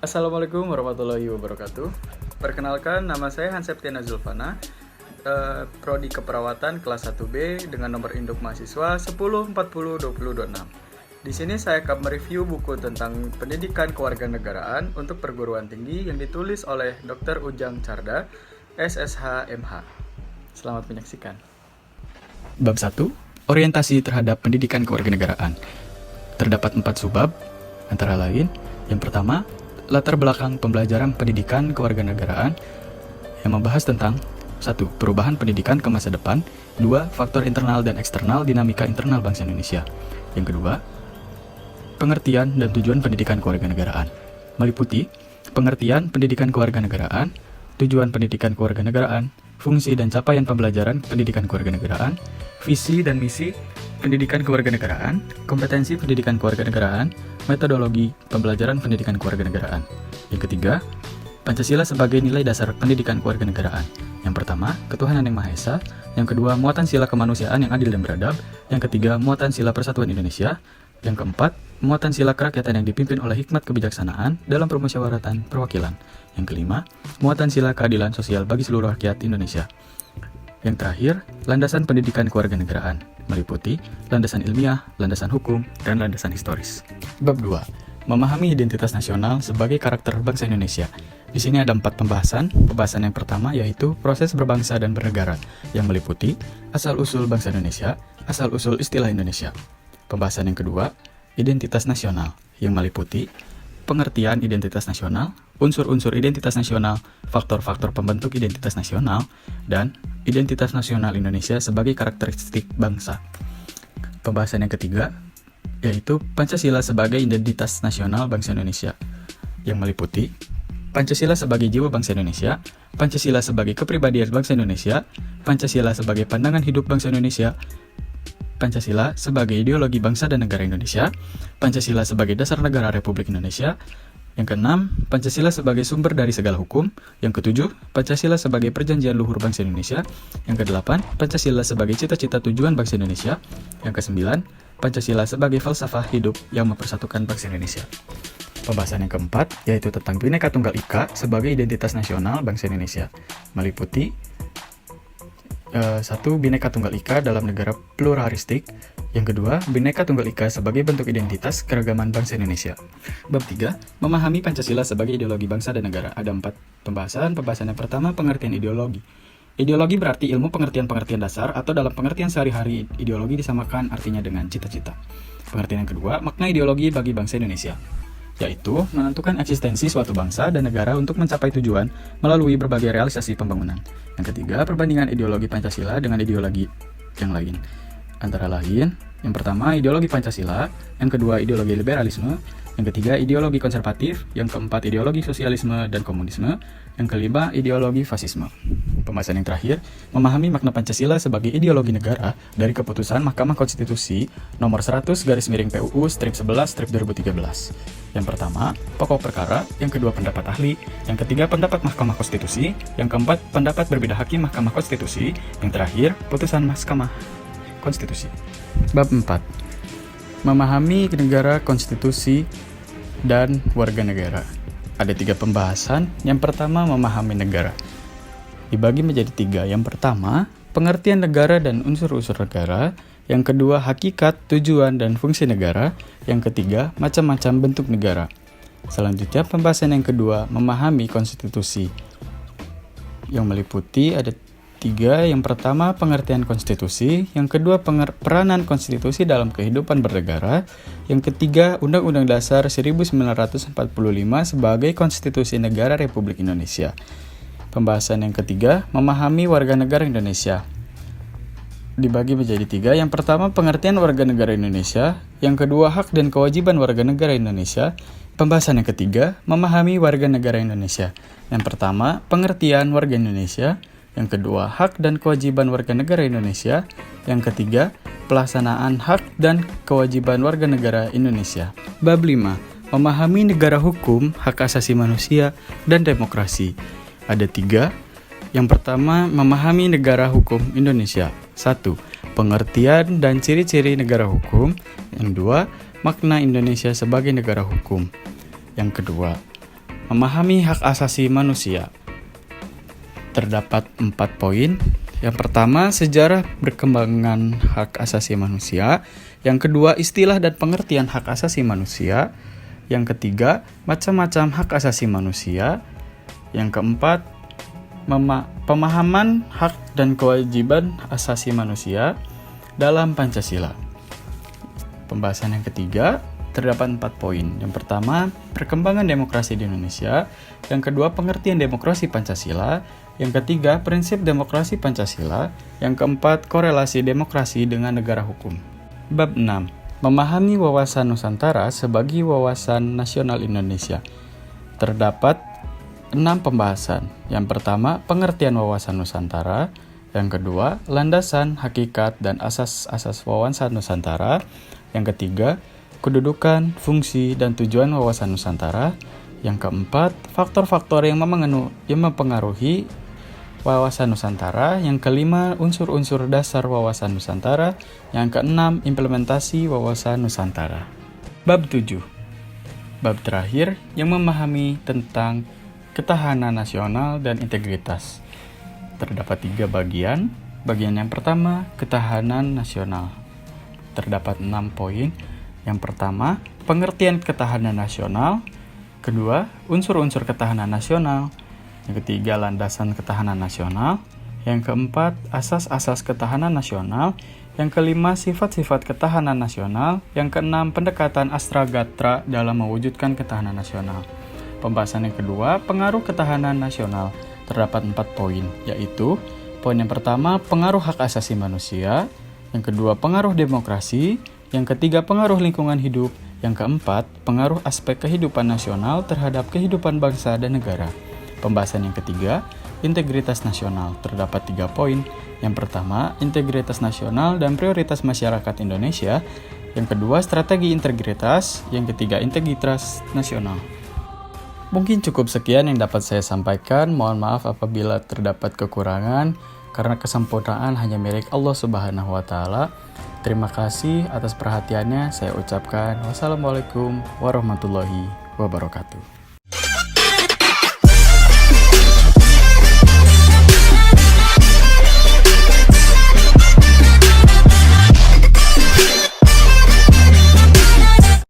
Assalamualaikum warahmatullahi wabarakatuh. Perkenalkan, nama saya Hanseptiana Zulfana, Prodi Keperawatan kelas 1B dengan nomor induk mahasiswa 10402026. Di sini saya akan mereview buku tentang pendidikan kewarganegaraan untuk perguruan tinggi yang ditulis oleh Dr. Ujang Carda, SSH MH. Selamat menyaksikan. Bab 1. Orientasi terhadap pendidikan kewarganegaraan. Terdapat 4 subbab, antara lain, yang pertama, latar belakang pembelajaran pendidikan kewarganegaraan yang membahas tentang 1. Perubahan pendidikan ke masa depan. 2. Faktor internal dan eksternal dinamika internal bangsa Indonesia. Yang kedua, pengertian dan tujuan pendidikan kewarganegaraan. Meliputi pengertian pendidikan kewarganegaraan, tujuan pendidikan kewarganegaraan, fungsi dan capaian pembelajaran pendidikan kewarganegaraan, visi dan misi pendidikan kewarganegaraan, kompetensi pendidikan kewarganegaraan, metodologi pembelajaran pendidikan kewarganegaraan. Yang ketiga, Pancasila sebagai nilai dasar pendidikan kewarganegaraan. Yang pertama, ketuhanan yang Maha Esa. Yang kedua, muatan sila kemanusiaan yang adil dan beradab. Yang ketiga, muatan sila persatuan Indonesia. Yang keempat, muatan sila kerakyatan yang dipimpin oleh hikmat kebijaksanaan dalam permusyawaratan perwakilan. Yang kelima, muatan sila keadilan sosial bagi seluruh rakyat Indonesia. Yang terakhir, landasan pendidikan kewarganegaraan, meliputi landasan ilmiah, landasan hukum, dan landasan historis. Bab 2. Memahami identitas nasional sebagai karakter bangsa Indonesia. Di sini ada 4 pembahasan. Pembahasan yang pertama yaitu proses berbangsa dan bernegara, yang meliputi asal-usul bangsa Indonesia, asal-usul istilah Indonesia. Pembahasan yang kedua, identitas nasional, yang meliputi pengertian identitas nasional, unsur-unsur identitas nasional, faktor-faktor pembentuk identitas nasional, dan identitas nasional Indonesia sebagai karakteristik bangsa. Pembahasan yang ketiga, yaitu Pancasila sebagai identitas nasional bangsa Indonesia, yang meliputi Pancasila sebagai jiwa bangsa Indonesia, Pancasila sebagai kepribadian bangsa Indonesia, Pancasila sebagai pandangan hidup bangsa Indonesia, Pancasila sebagai ideologi bangsa dan negara Indonesia, Pancasila sebagai dasar negara Republik Indonesia. Yang keenam, Pancasila sebagai sumber dari segala hukum. Yang ketujuh, Pancasila sebagai perjanjian luhur bangsa Indonesia. Yang kedelapan, Pancasila sebagai cita-cita tujuan bangsa Indonesia. Yang kesembilan, Pancasila sebagai falsafah hidup yang mempersatukan bangsa Indonesia. Pembahasan yang keempat, yaitu tentang Bhinneka Tunggal Ika sebagai identitas nasional bangsa Indonesia, meliputi 1. Bhinneka Tunggal Ika dalam negara pluralistik. Yang kedua, Bhinneka Tunggal Ika sebagai bentuk identitas keragaman bangsa Indonesia. Bab 3. Memahami Pancasila sebagai ideologi bangsa dan negara. Ada 4 pembahasan. Pembahasan yang pertama, pengertian ideologi. Ideologi berarti ilmu pengertian-pengertian dasar atau dalam pengertian sehari-hari ideologi disamakan artinya dengan cita-cita. Pengertian yang kedua, makna ideologi bagi bangsa Indonesia, yaitu menentukan eksistensi suatu bangsa dan negara untuk mencapai tujuan melalui berbagai realisasi pembangunan. Yang ketiga, perbandingan ideologi Pancasila dengan ideologi yang lain. Antara lain, yang pertama ideologi Pancasila, yang kedua ideologi liberalisme, yang ketiga ideologi konservatif, yang keempat ideologi sosialisme dan komunisme, yang kelima ideologi fasisme. Pembahasan yang terakhir, memahami makna Pancasila sebagai ideologi negara dari keputusan Mahkamah Konstitusi nomor 100/PUU/11/2013. Yang pertama, pokok perkara, yang kedua pendapat ahli, yang ketiga pendapat Mahkamah Konstitusi, yang keempat pendapat berbeda hakim Mahkamah Konstitusi, yang terakhir putusan Mahkamah Konstitusi. Bab 4. Memahami negara, konstitusi, dan warga negara. Ada 3 pembahasan. Yang pertama, memahami negara. Dibagi menjadi 3. Yang pertama, pengertian negara dan unsur-unsur negara. Yang kedua, hakikat, tujuan, dan fungsi negara. Yang ketiga, macam-macam bentuk negara. Selanjutnya, pembahasan yang kedua, memahami konstitusi, yang meliputi ada 3. Yang pertama, pengertian konstitusi. Yang kedua, peranan konstitusi dalam kehidupan bernegara. Yang ketiga, Undang-Undang Dasar 1945 sebagai konstitusi negara Republik Indonesia. Pembahasan yang ketiga, memahami warga negara Indonesia. Dibagi menjadi 3. Yang pertama, pengertian warga negara Indonesia. Yang kedua, hak dan kewajiban warga negara Indonesia. Pembahasan yang ketiga, memahami warga negara Indonesia. Yang pertama, pengertian warga Indonesia. Yang kedua, hak dan kewajiban warga negara Indonesia. Yang ketiga, pelaksanaan hak dan kewajiban warga negara Indonesia. Bab 5. Memahami negara hukum, hak asasi manusia, dan demokrasi. Ada 3. Yang pertama, memahami negara hukum Indonesia. 1. Pengertian dan ciri-ciri negara hukum. Yang 2. Makna Indonesia sebagai negara hukum. Yang kedua, Memahami hak asasi manusia. Terdapat 4 poin. Yang pertama, sejarah berkembangan hak asasi manusia. Yang kedua, istilah dan pengertian hak asasi manusia. Yang ketiga, macam-macam hak asasi manusia. Yang keempat, pemahaman hak dan kewajiban asasi manusia dalam Pancasila. Pembahasan yang ketiga, terdapat 4 poin. Yang pertama, perkembangan demokrasi di Indonesia. Yang kedua, pengertian demokrasi Pancasila. Yang ketiga, prinsip demokrasi Pancasila. Yang keempat, korelasi demokrasi dengan negara hukum. Bab 6. Memahami wawasan Nusantara sebagai wawasan nasional Indonesia. Terdapat 6 pembahasan. Yang pertama, pengertian wawasan Nusantara. Yang kedua, landasan, hakikat, dan asas-asas wawasan Nusantara. Yang ketiga, kedudukan, fungsi, dan tujuan wawasan Nusantara. Yang keempat, faktor-faktor yang mempengaruhi wawasan Nusantara. Yang kelima, unsur-unsur dasar wawasan Nusantara. Yang keenam, implementasi wawasan Nusantara. Bab 7. Bab terakhir yang memahami tentang ketahanan nasional dan integritas. Terdapat 3 bagian. Bagian yang pertama, ketahanan nasional. Terdapat 6 poin. Yang pertama, pengertian ketahanan nasional. Kedua, unsur-unsur ketahanan nasional. Yang ketiga, landasan ketahanan nasional. Yang keempat, asas-asas ketahanan nasional. Yang kelima, sifat-sifat ketahanan nasional. Yang keenam, pendekatan Astragatra dalam mewujudkan ketahanan nasional. Pembahasan yang kedua, pengaruh ketahanan nasional. Terdapat 4 poin, yaitu poin yang pertama, pengaruh hak asasi manusia. Yang kedua, pengaruh demokrasi. Yang ketiga, pengaruh lingkungan hidup. Yang keempat, pengaruh aspek kehidupan nasional terhadap kehidupan bangsa dan negara. Pembahasan yang ketiga, integritas nasional. Terdapat 3 poin. Yang pertama, integritas nasional dan prioritas masyarakat Indonesia. Yang kedua, strategi integritas. Yang ketiga, integritas nasional. Mungkin cukup sekian yang dapat saya sampaikan. Mohon maaf apabila terdapat kekurangan, karena kesempurnaan hanya milik Allah Subhanahu wa Ta'ala. Terima kasih atas perhatiannya. Saya ucapkan wassalamualaikum warahmatullahi wabarakatuh.